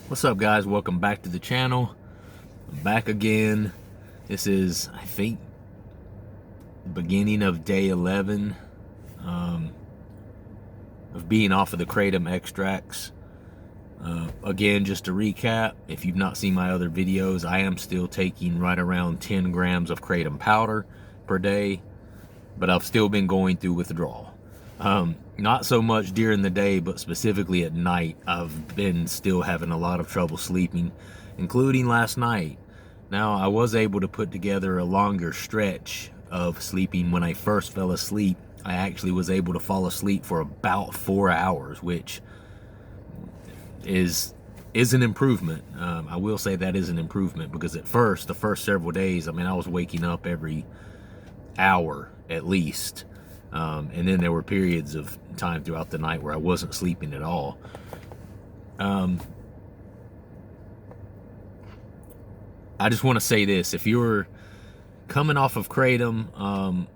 What's up, guys? Welcome back to the channel. I'm back again. This is, I think, the beginning of day 11 of being off of the Kratom extracts. Again, just to recap, if you've not seen my other videos, I am still taking right around 10 grams of Kratom powder per day, but I've still been going through withdrawal. Not so much during the day, but specifically at night, I've been still having a lot of trouble sleeping, including last night. Now, I was able to put together a longer stretch of sleeping. When I first fell asleep, I actually was able to fall asleep for about 4 hours, which is an improvement. I will say that is an improvement, because at first, the first several days, I mean, I was waking up every hour at least. And then there were periods of time throughout the night where I wasn't sleeping at all. I just want to say this: if you're coming off of Kratom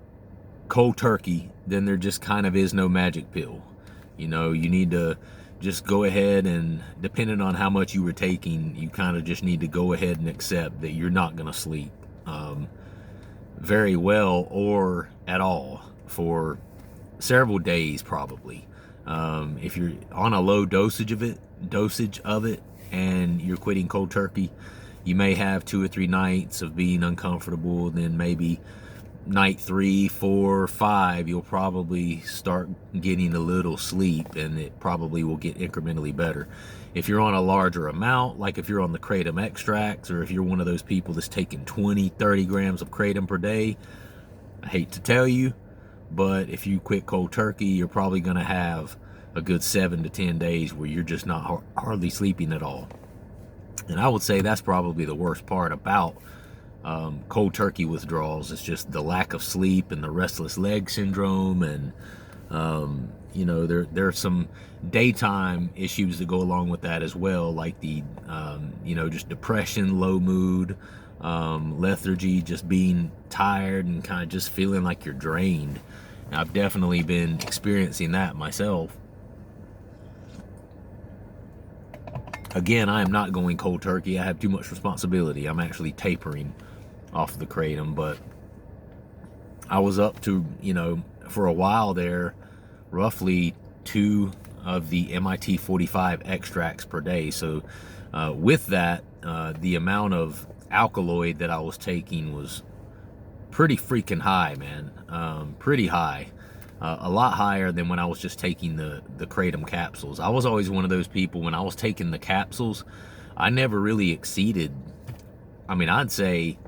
cold turkey, then there just kind of is no magic pill. You know, you need to just go ahead and, depending on how much you were taking, you kind of just need to go ahead and accept that you're not going to sleep very well or at all for several days probably. If you're on a low dosage of it and you're quitting cold turkey, you may have 2 or 3 nights of being uncomfortable. Then maybe night 3, 4, 5, you'll probably start getting a little sleep, and it probably will get incrementally better. If you're on a larger amount, like if you're on the Kratom extracts, or if you're one of those people that's taking 20, 30 grams of Kratom per day, I hate to tell you, but if you quit cold turkey, you're probably going to have a good 7 to 10 days where you're just not hardly sleeping at all. And I would say that's probably the worst part about cold turkey withdrawals. It's just the lack of sleep and the restless leg syndrome, and you know, there are some daytime issues that go along with that as well, like the you know, just depression, low mood, lethargy, just being tired and kind of just feeling like you're drained. And I've definitely been experiencing that myself. Again, I am not going cold turkey. I have too much responsibility. I'm actually tapering off the Kratom, but I was up to, you know, for a while there, roughly 2 of the MIT 45 extracts per day. So with that, the amount of alkaloid that I was taking was pretty freaking high, man. Pretty high. A lot higher than when I was just taking the Kratom capsules. I was always one of those people, when I was taking the capsules, I never really exceeded, I mean, I'd say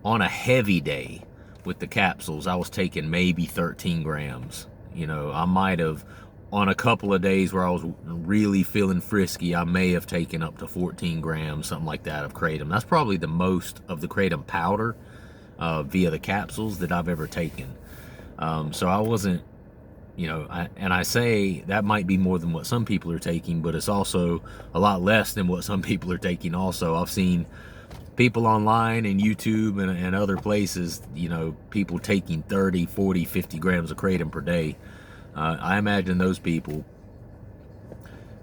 on a heavy day with the capsules, I was taking maybe 13 grams. You know, I might have, on a couple of days where I was really feeling frisky, I may have taken up to 14 grams, something like that, of Kratom. That's probably the most of the Kratom powder via the capsules that I've ever taken. So I wasn't, you know, I say that might be more than what some people are taking, but it's also a lot less than what some people are taking also. I've seen people online and YouTube and other places, you know, people taking 30, 40, 50 grams of Kratom per day. I imagine those people,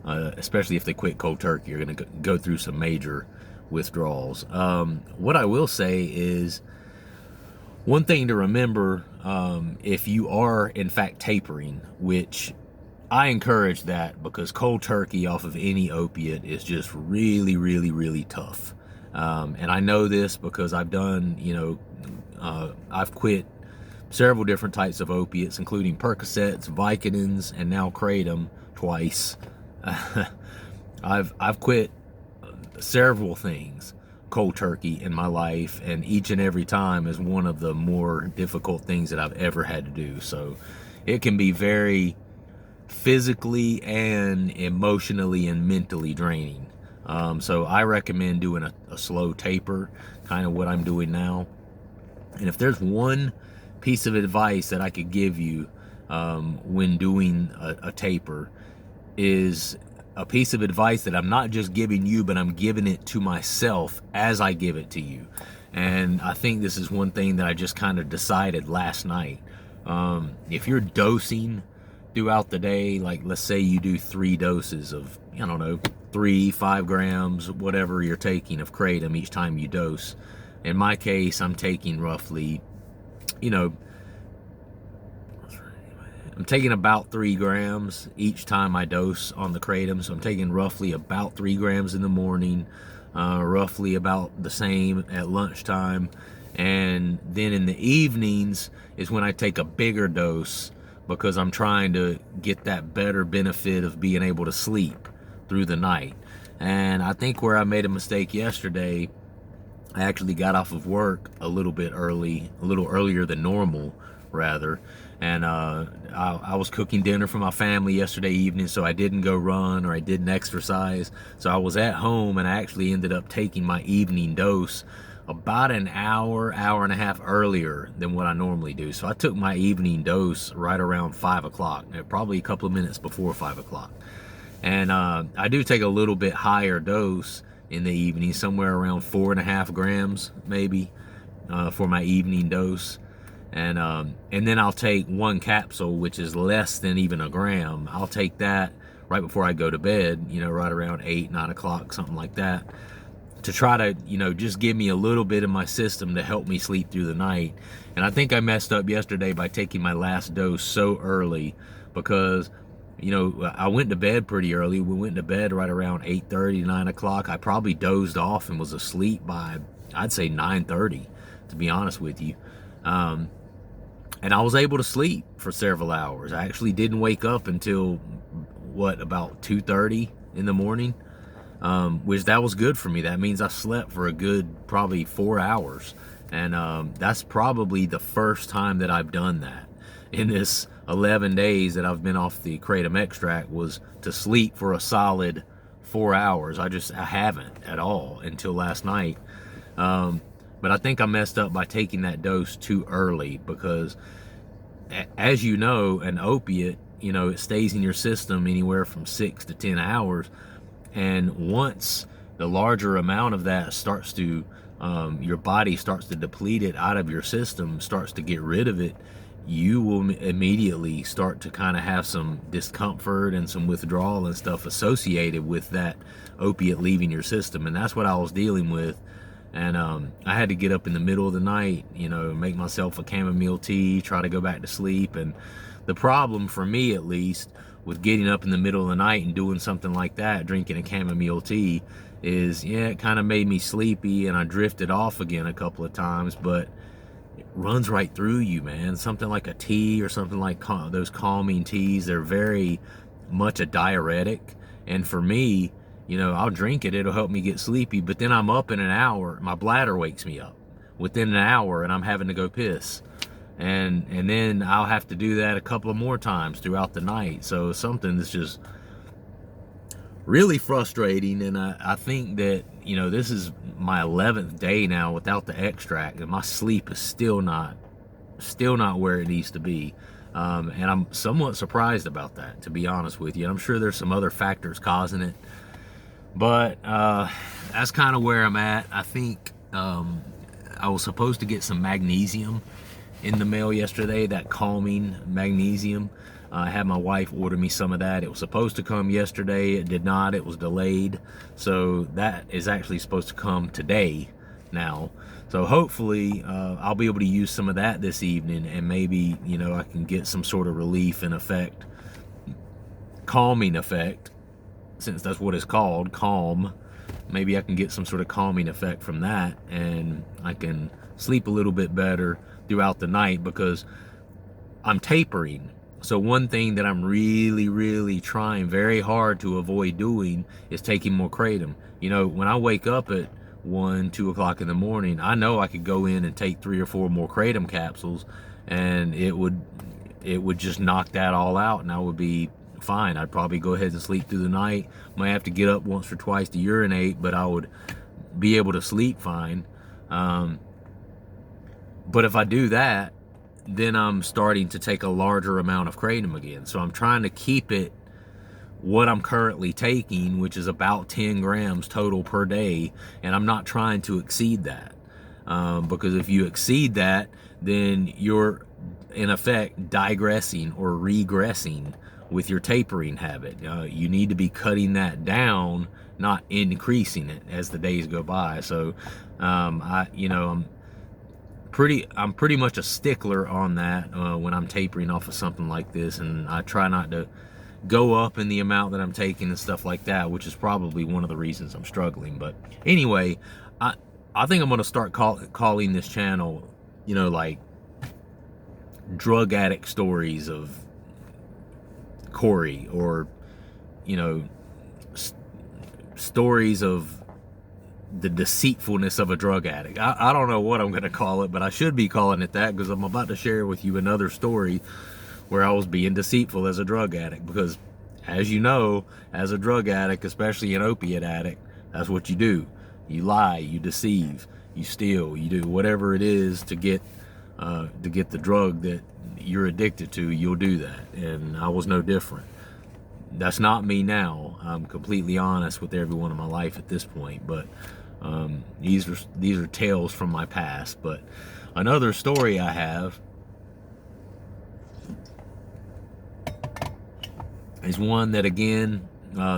especially if they quit cold turkey, are going to go through some major withdrawals. What I will say is, one thing to remember, if you are in fact tapering, which I encourage that, because cold turkey off of any opiate is just really, really, really tough. And I know this because I've done, you know, I've quit several different types of opiates, including Percocets, Vicodins, and now Kratom twice. I've quit several things cold turkey in my life, and each and every time is one of the more difficult things that I've ever had to do. So it can be very physically and emotionally and mentally draining. So I recommend doing a slow taper, kind of what I'm doing now. And if there's one piece of advice that I could give you when doing a taper, is a piece of advice that I'm not just giving you, but I'm giving it to myself as I give it to you. And I think this is one thing that I just kind of decided last night. If you're dosing throughout the day, like let's say you do 3 doses of I don't know, 3-5 grams, whatever you're taking of kratom each time you dose. In my case, I'm taking roughly, you know, I'm taking about 3 grams each time I dose on the kratom. So I'm taking roughly about 3 grams in the morning, roughly about the same at lunchtime. And then in the evenings is when I take a bigger dose, because I'm trying to get that better benefit of being able to sleep through the night. And I think where I made a mistake yesterday, I actually got off of work a little bit early, a little earlier than normal, rather. And I was cooking dinner for my family yesterday evening, so I didn't go run or I didn't exercise. So I was at home, and I actually ended up taking my evening dose about an hour and a half earlier than what I normally do. So I took my evening dose right around 5 o'clock, probably a couple of minutes before 5 o'clock. And I do take a little bit higher dose in the evening, somewhere around 4.5 grams maybe, for my evening dose. And then I'll take 1 capsule, which is less than even a gram. I'll take that right before I go to bed, right around 8, 9 o'clock, something like that, to try to, just give me a little bit in my system to help me sleep through the night. And I think I messed up yesterday by taking my last dose so early, because, I went to bed pretty early. We went to bed right around 8:30, 9 o'clock. I probably dozed off and was asleep by, I'd say 9:30, to be honest with you. And I was able to sleep for several hours. I actually didn't wake up until, about 2:30 in the morning. Which that was good for me. That means I slept for a good probably 4 hours. And that's probably the first time that I've done that in this 11 days that I've been off the kratom extract, was to sleep for a solid 4 hours. I haven't at all until last night. But I think I messed up by taking that dose too early, because as you know, an opiate, it stays in your system anywhere from 6 to 10 hours. And once the larger amount of that starts to, your body starts to deplete it out of your system, starts to get rid of it, you will immediately start to kind of have some discomfort and some withdrawal and stuff associated with that opiate leaving your system. And that's what I was dealing with. And I had to get up in the middle of the night, make myself a chamomile tea, try to go back to sleep. And the problem, for me at least, with getting up in the middle of the night and doing something like that, drinking a chamomile tea, is, it kind of made me sleepy, and I drifted off again a couple of times. But it runs right through you, man. Something like a tea or something like those calming teas, they're very much a diuretic. And for me, I'll drink it, it'll help me get sleepy, but then I'm up in an hour, my bladder wakes me up within an hour, and I'm having to go piss. And then I'll have to do that a couple of more times throughout the night. So something that's just really frustrating. And I think that, this is my 11th day now without the extract, and my sleep is still not where it needs to be. And I'm somewhat surprised about that, to be honest with you. And I'm sure there's some other factors causing it, but that's kind of where I'm at. I think I was supposed to get some magnesium in the mail yesterday, that calming magnesium. I had my wife order me some of that. It was supposed to come yesterday. It did not. It was delayed. So that is actually supposed to come today now. So hopefully I'll be able to use some of that this evening, and maybe, I can get some sort of relief and effect, calming effect, since that's what it's called, calm. Maybe I can get some sort of calming effect from that, and I can sleep a little bit better throughout the night, because I'm tapering. So one thing that I'm really, really trying very hard to avoid doing is taking more kratom. When I wake up at 1, 2 o'clock in the morning, I know I could go in and take 3 or 4 more kratom capsules, and it would just knock that all out, and I would be fine. I'd probably go ahead and sleep through the night. Might have to get up once or twice to urinate, but I would be able to sleep fine. But if I do that, then I'm starting to take a larger amount of kratom again. So I'm trying to keep it what I'm currently taking, which is about 10 grams total per day, and I'm not trying to exceed that. Because if you exceed that, then you're in effect digressing or regressing with your tapering habit. You need to be cutting that down, not increasing it as the days go by. So I'm pretty much a stickler on that when I'm tapering off of something like this, and I try not to go up in the amount that I'm taking and stuff like that, which is probably one of the reasons I'm struggling. But anyway, I think I'm going to start calling this channel, like drug addict stories of Corey, or stories of the deceitfulness of a drug addict. I don't know what I'm going to call it, but I should be calling it that, because I'm about to share with you another story where I was being deceitful as a drug addict. Because as you know, as a drug addict, especially an opiate addict, that's what you do. You lie, you deceive, you steal, you do whatever it is to get the drug that you're addicted to. You'll do that, and I was no different. That's not me now. I'm completely honest with everyone in my life at this point, but these are tales from my past. But another story I have is one that, again,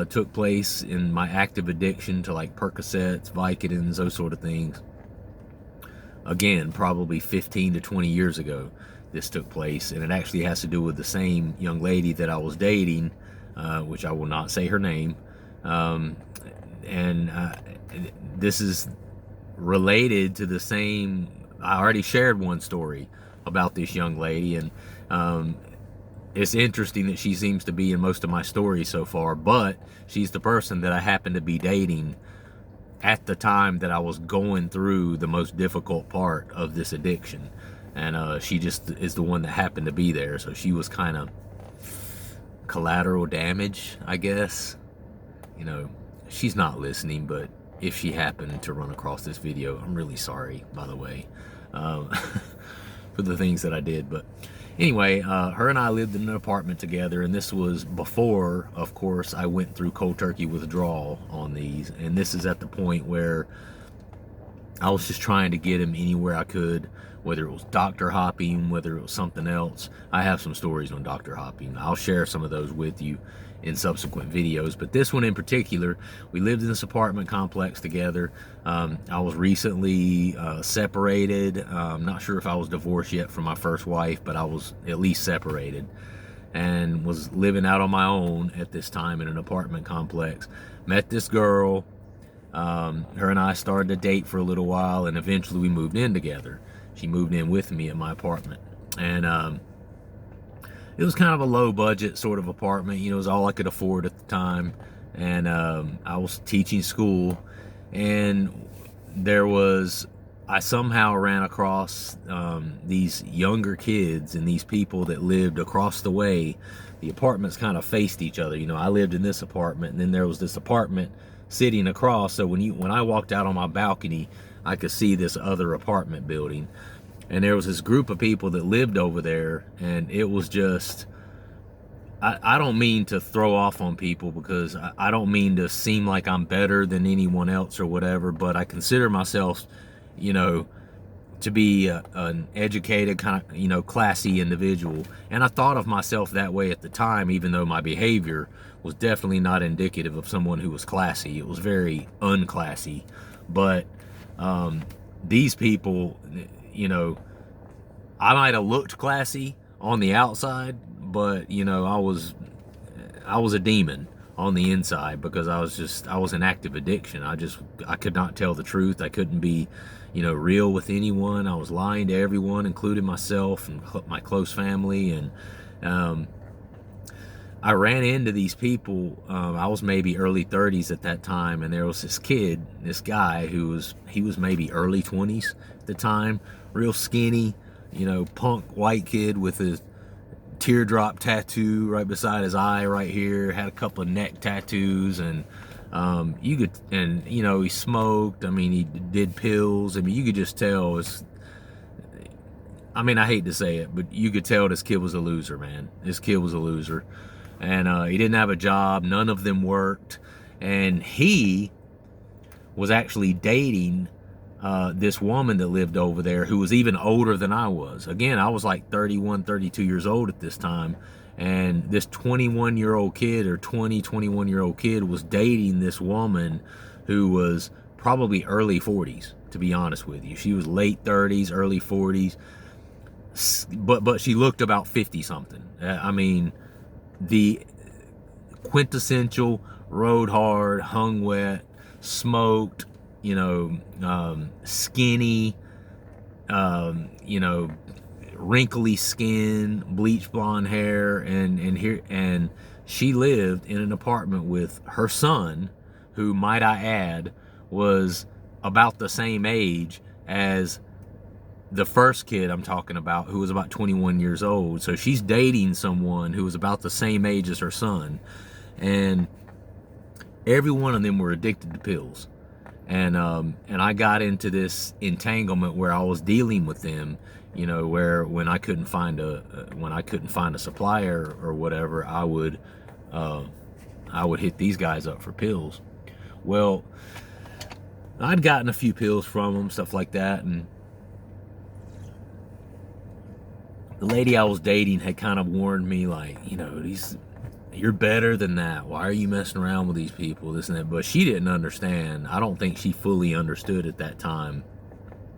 took place in my active addiction to like Percocets, Vicodins, those sort of things. Again, probably 15 to 20 years ago this took place, and it actually has to do with the same young lady that I was dating, which I will not say her name. This is related to the same. I already shared one story about this young lady, and it's interesting that she seems to be in most of my stories so far, but she's the person that I happened to be dating at the time that I was going through the most difficult part of this addiction. And she just is the one that happened to be there. So she was kind of collateral damage, I guess. She's not listening, but if she happened to run across this video, I'm really sorry, by the way, for the things that I did. But anyway, her and I lived in an apartment together, and this was before, of course, I went through cold turkey withdrawal on these. And this is at the point where I was just trying to get him anywhere I could, whether it was doctor hopping, whether it was something else. I have some stories on doctor hopping. I'll share some of those with you in subsequent videos. But this one in particular, we lived in this apartment complex together. I was recently separated. I'm not sure if I was divorced yet from my first wife, but I was at least separated, and was living out on my own at this time in an apartment complex. Met this girl. Her and I started to date for a little while, and eventually we moved in together. She moved in with me in my apartment, and it was kind of a low budget sort of apartment. It was all I could afford at the time. And I was teaching school, and I somehow ran across these younger kids and these people that lived across the way. The apartments kind of faced each other. I lived in this apartment, and then there was this apartment sitting across. So when I walked out on my balcony, I could see this other apartment building, and there was this group of people that lived over there. And it was just, I don't mean to throw off on people, because I don't mean to seem like I'm better than anyone else or whatever, but I consider myself, to be an educated, kind of, classy individual. And I thought of myself that way at the time, even though my behavior was definitely not indicative of someone who was classy. It was very unclassy. But these people, I might have looked classy on the outside, but I was a demon on the inside, because I was in active addiction. I could not tell the truth. I couldn't be real with anyone. I was lying to everyone, including myself and my close family. And I ran into these people. I was maybe early 30s at that time, and there was this guy who was maybe early 20s at the time, real skinny, punk white kid with his teardrop tattoo right beside his eye right here, had a couple of neck tattoos, and he smoked. He did pills. You could just tell. I hate to say it, but you could tell this kid was a loser, man. This kid was a loser. And he didn't have a job. None of them worked. And he was actually dating this woman that lived over there, who was even older than I was. Again, I was like 31, 32 years old at this time. And this 21-year-old kid or 21-year-old kid was dating this woman who was probably early 40s, to be honest with you. She was late 30s, early 40s, but she looked about 50 something. I mean, the quintessential rode hard, hung wet, smoked, skinny, wrinkly skin, bleach blonde hair, and she lived in an apartment with her son, who, might I add, was about the same age as the first kid I'm talking about, who was about 21 years old. So she's dating someone who was about the same age as her son, and every one of them were addicted to pills. And I got into this entanglement where I was dealing with them, where when I couldn't find a supplier or whatever, I would hit these guys up for pills. Well, I'd gotten a few pills from them, stuff like that, and the lady I was dating had kind of warned me, like, you're better than that. Why are you messing around with these people, this and that? But she didn't understand. I don't think she fully understood at that time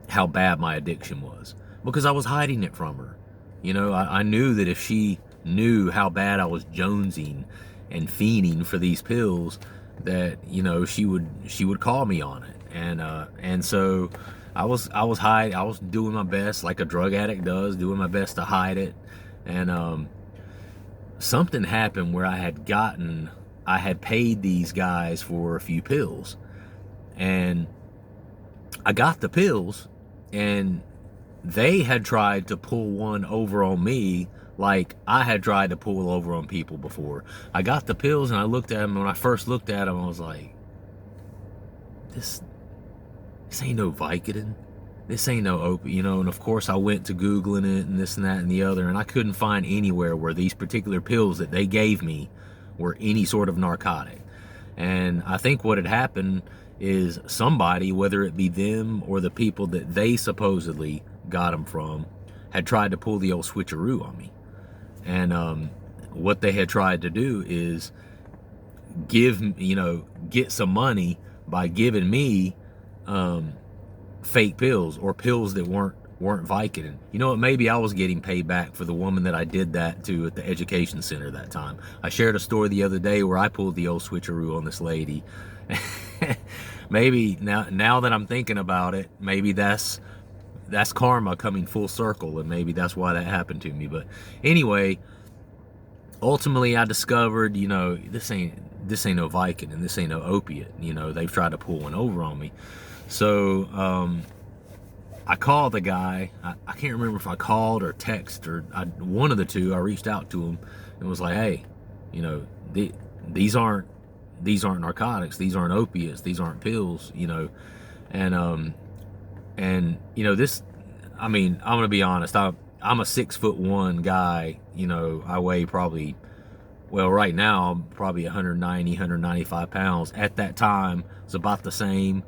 how bad my addiction was, because I was hiding it from her. I knew that if she knew how bad I was jonesing and fiending for these pills, that she would call me on it. And so I was doing my best, like a drug addict does, doing my best to hide it. And something happened where I had paid these guys for a few pills, and I got the pills, and they had tried to pull one over on me like I had tried to pull over on people before. I got the pills and I looked at them, and when I first looked at them, I was like, this ain't no Vicodin. This ain't no opiate, and of course I went to Googling it and this and that and the other, and I couldn't find anywhere where these particular pills that they gave me were any sort of narcotic. And I think what had happened is somebody, whether it be them or the people that they supposedly got them from, had tried to pull the old switcheroo on me. And what they had tried to do is get some money by giving me fake pills, or pills that weren't Vicodin. Maybe I was getting paid back for the woman that I did that to at the education center that time. I shared a story the other day where I pulled the old switcheroo on this lady. Maybe now that I'm thinking about it, maybe that's karma coming full circle, and maybe that's why that happened to me. But anyway, ultimately I discovered, this ain't no Vicodin, this ain't no opiate. They've tried to pull one over on me. So I called the guy. I can't remember if I called or text or one of the two. I reached out to him and was like, hey, these aren't narcotics. These aren't opiates. These aren't pills. And this. I mean, I'm gonna be honest. I'm a 6'1" guy. I weigh probably. Well, right now I'm probably 190, 195 pounds. At that time, it's about the same.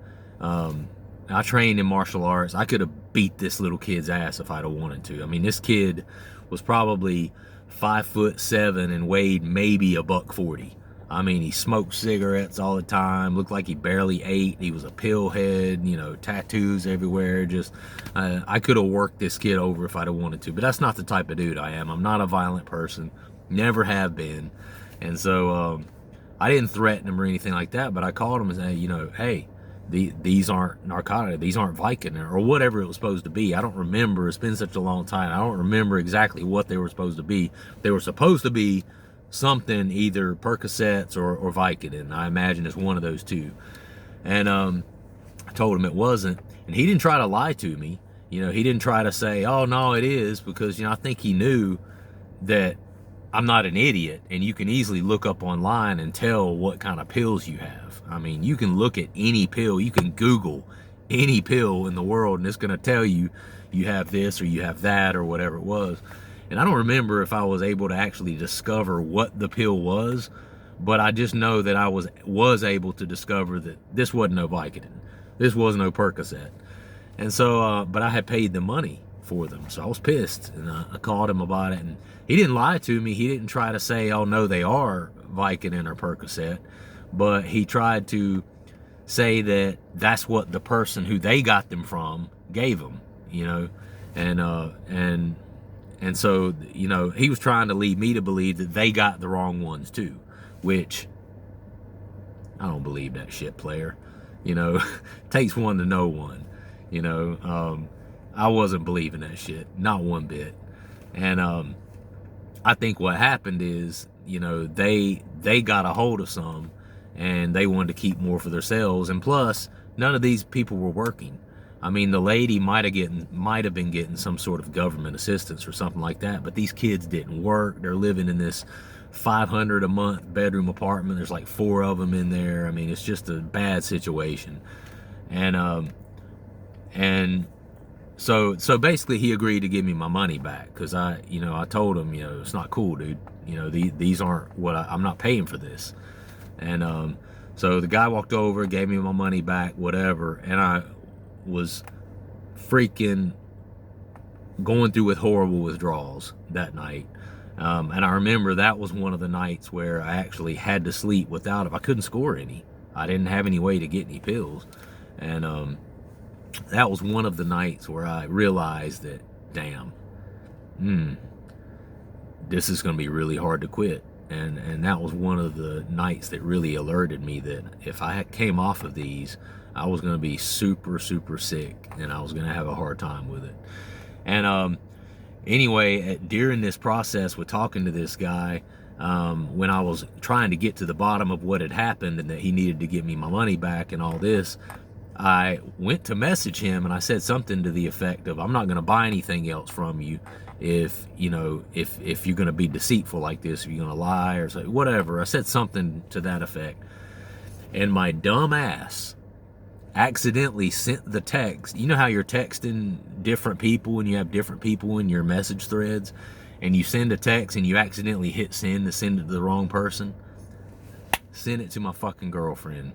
I trained in martial arts. I could have beat this little kid's ass if I'd have wanted to. I mean, this kid was probably 5'7" and weighed maybe $140. I mean, he smoked cigarettes all the time, looked like he barely ate. He was a pill head, tattoos everywhere. Just, I could have worked this kid over if I'd have wanted to, but that's not the type of dude I am. I'm not a violent person, never have been. And so, I didn't threaten him or anything like that, but I called him and said, hey, these aren't narcotic, these aren't Vicodin, or whatever it was supposed to be. I don't remember. It's been such a long time. I don't remember exactly what they were supposed to be. They were supposed to be something, either Percocets or Vicodin. I imagine it's one of those two. And I told him it wasn't, and he didn't try to lie to me. He didn't try to say, oh no, it is, because I think he knew that I'm not an idiot, and you can easily look up online and tell what kind of pills you have. I mean, you can look at any pill, you can Google any pill in the world, and it's going to tell you you have this or you have that or whatever it was. And I don't remember if I was able to actually discover what the pill was, but I just know that I was able to discover that this wasn't no Vicodin, this was no Percocet. And so, but I had paid the money for them. So I was pissed, and I called him about it, and he didn't lie to me. He didn't try to say, oh no, they are Vicodin or Percocet, but he tried to say that that's what the person who they got them from gave them, you know, and so, you know, he was trying to lead me to believe that they got the wrong ones too, which I don't believe that shit, player. You know, takes one to know one. You know, I wasn't believing that shit, not one bit. And I think what happened is, you know, they got a hold of some, and they wanted to keep more for themselves. And plus, none of these people were working. I mean, the lady might have been getting some sort of government assistance or something like that, but these kids didn't work. They're living in this $500 a month bedroom apartment. There's like 4 of them in there. I mean, it's just a bad situation. And so basically he agreed to give me my money back, because I told him, you know, it's not cool, dude. You know, these aren't what I'm not paying for this. And so the guy walked over, gave me my money back, whatever, and I was freaking going through with horrible withdrawals that night. And I remember that was one of the nights where I actually had to sleep without it. I couldn't score any. I didn't have any way to get any pills. And that was one of the nights where I realized that, damn, this is going to be really hard to quit. And that was one of the nights that really alerted me that if I came off of these, I was going to be super, super sick, and I was going to have a hard time with it. And anyway, during this process with talking to this guy, when I was trying to get to the bottom of what had happened and that he needed to give me my money back and all this, I went to message him, and I said something to the effect of, I'm not going to buy anything else from you if you're going to be deceitful like this, if you're going to lie or say whatever. I said something to that effect, and my dumb ass accidentally sent the text. You know how you're texting different people and you have different people in your message threads, and you send a text and you accidentally hit send to send it to the wrong person? Sent it to my fucking girlfriend.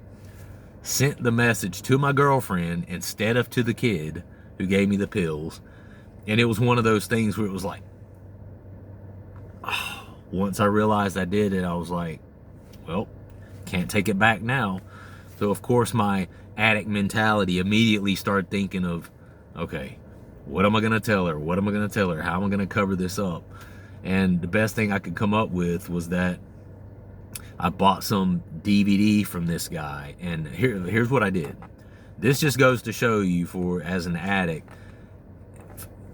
Sent the message to my girlfriend instead of to the kid who gave me the pills. And it was one of those things where it was like, oh, once I realized I did it, I was like, well, can't take it back now. So of course my addict mentality immediately started thinking of, okay, what am I going to tell her? What am I going to tell her? How am I going to cover this up? And the best thing I could come up with was that I bought some DVD from this guy. And here's what I did. This just goes to show you, for as an addict,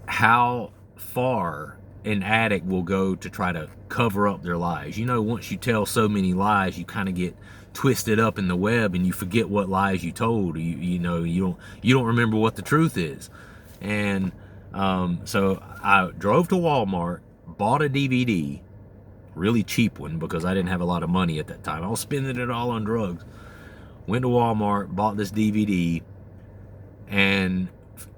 how far an addict will go to try to cover up their lies. You know, once you tell so many lies, you kind of get twisted up in the web, and you forget what lies you told. You don't remember what the truth is. And so I drove to Walmart, bought a DVD, really cheap one, because I didn't have a lot of money at that time. I was spending it all on drugs. Went to Walmart, bought this DVD, and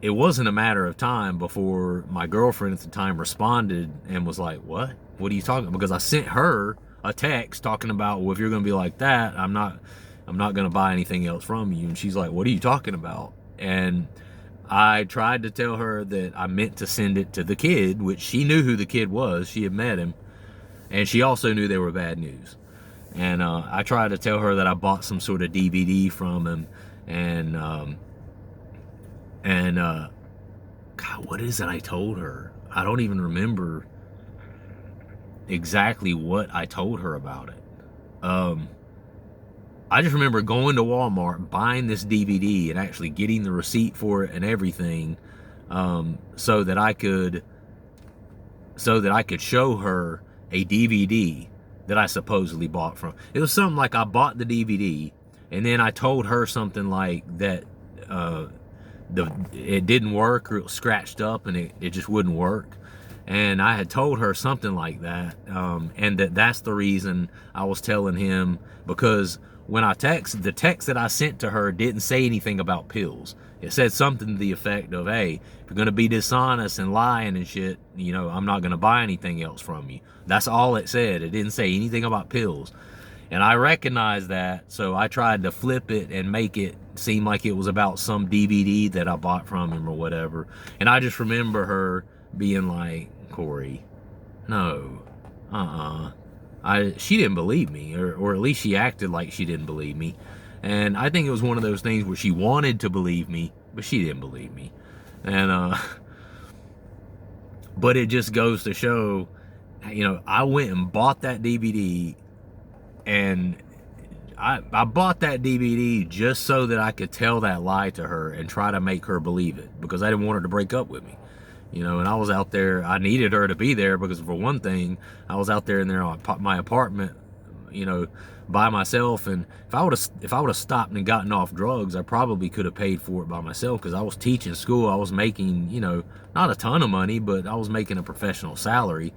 it wasn't a matter of time before my girlfriend at the time responded and was like, what are you talking about? Because I sent her a text talking about, well, if you're going to be like that, I'm not going to buy anything else from you. And she's like, what are you talking about? And I tried to tell her that I meant to send it to the kid, which she knew who the kid was. She had met him, and she also knew they were bad news. And I tried to tell her that I bought some sort of DVD from him, and God, what is it I told her? I don't even remember exactly what I told her about it. I just remember going to Walmart, buying this DVD, and actually getting the receipt for it and everything, so that I could show her a DVD that I supposedly bought from. It was something like I bought the DVD, and then I told her something like that it didn't work, or it was scratched up and it just wouldn't work. And I had told her something like that, and that's the reason I was telling him, because when the text that I sent to her didn't say anything about pills. It said something to the effect of, hey, if you're going to be dishonest and lying and shit, I'm not going to buy anything else from you. That's all it said. It didn't say anything about pills. And I recognized that, so I tried to flip it and make it seemed like it was about some DVD that I bought from him or whatever. And I just remember her being like, Corey, no, she didn't believe me, or at least she acted like she didn't believe me. And I think it was one of those things where she wanted to believe me, but she didn't believe me. And but it just goes to show, I went and bought that DVD, and I bought that DVD just so that I could tell that lie to her and try to make her believe it, because I didn't want her to break up with me. And I was out there, I needed her to be there because, for one thing, I was out there in my apartment, by myself. And if I would have stopped and gotten off drugs, I probably could have paid for it by myself, because I was teaching school. I was making, not a ton of money, but I was making a professional salary.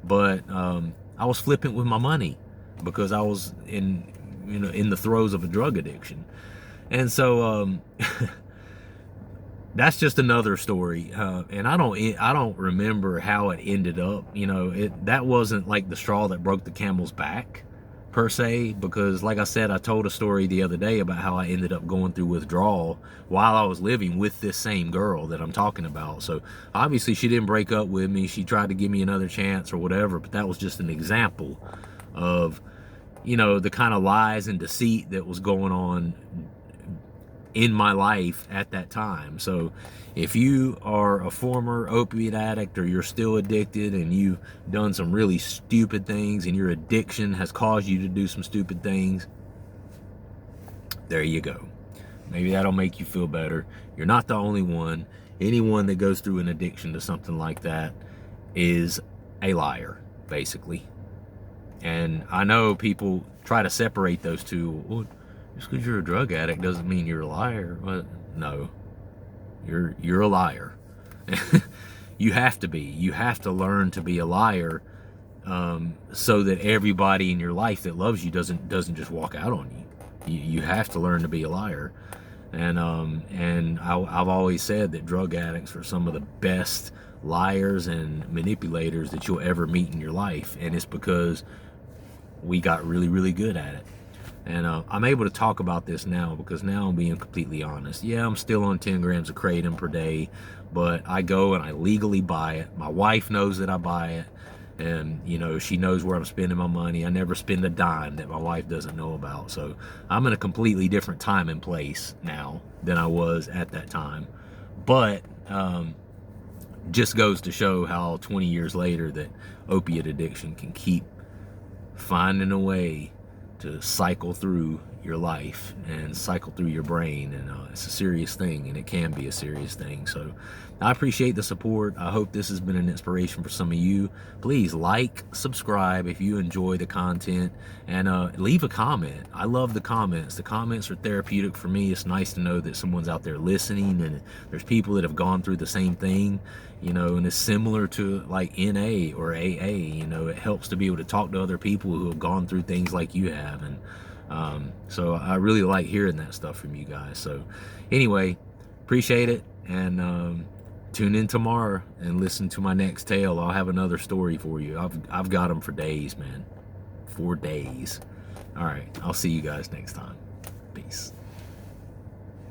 But I was flipping with my money because I was in the throes of a drug addiction. And so that's just another story. And I don't remember how it ended up. That wasn't like the straw that broke the camel's back, per se, because, like I said, I told a story the other day about how I ended up going through withdrawal while I was living with this same girl that I'm talking about. So obviously she didn't break up with me. She tried to give me another chance or whatever, but that was just an example of the kind of lies and deceit that was going on in my life at that time. So if you are a former opiate addict, or you're still addicted and you've done some really stupid things and your addiction has caused you to do some stupid things, there you go. Maybe that'll make you feel better. You're not the only one. Anyone that goes through an addiction to something like that is a liar, basically. And I know people try to separate those two. Well, just because you're a drug addict doesn't mean you're a liar. Well, no, you're a liar. You have to be. You have to learn to be a liar, so that everybody in your life that loves you doesn't just walk out on you. You have to learn to be a liar. And I've always said that drug addicts are some of the best liars and manipulators that you'll ever meet in your life, and it's because we got really, really good at it. And I'm able to talk about this now because now I'm being completely honest. Yeah, I'm still on 10 grams of Kratom per day, but I go and I legally buy it. My wife knows that I buy it, and she knows where I'm spending my money. I never spend a dime that my wife doesn't know about. So I'm in a completely different time and place now than I was at that time. But just goes to show how 20 years later that opiate addiction can keep finding a way to cycle through your life and cycle through your brain. And it's a serious thing, and it can be a serious thing. So I appreciate the support. I hope this has been an inspiration for some of you. Please like, subscribe if you enjoy the content, and leave a comment. I love the comments. The comments are therapeutic for me. It's nice to know that someone's out there listening, and there's people that have gone through the same thing, and it's similar to like NA or AA. It helps to be able to talk to other people who have gone through things like you have. And so I really like hearing that stuff from you guys. So anyway, appreciate it, and tune in tomorrow and listen to my next tale. I'll have another story for you. I've got them for days, man. For days. All right, I'll see you guys next time. Peace.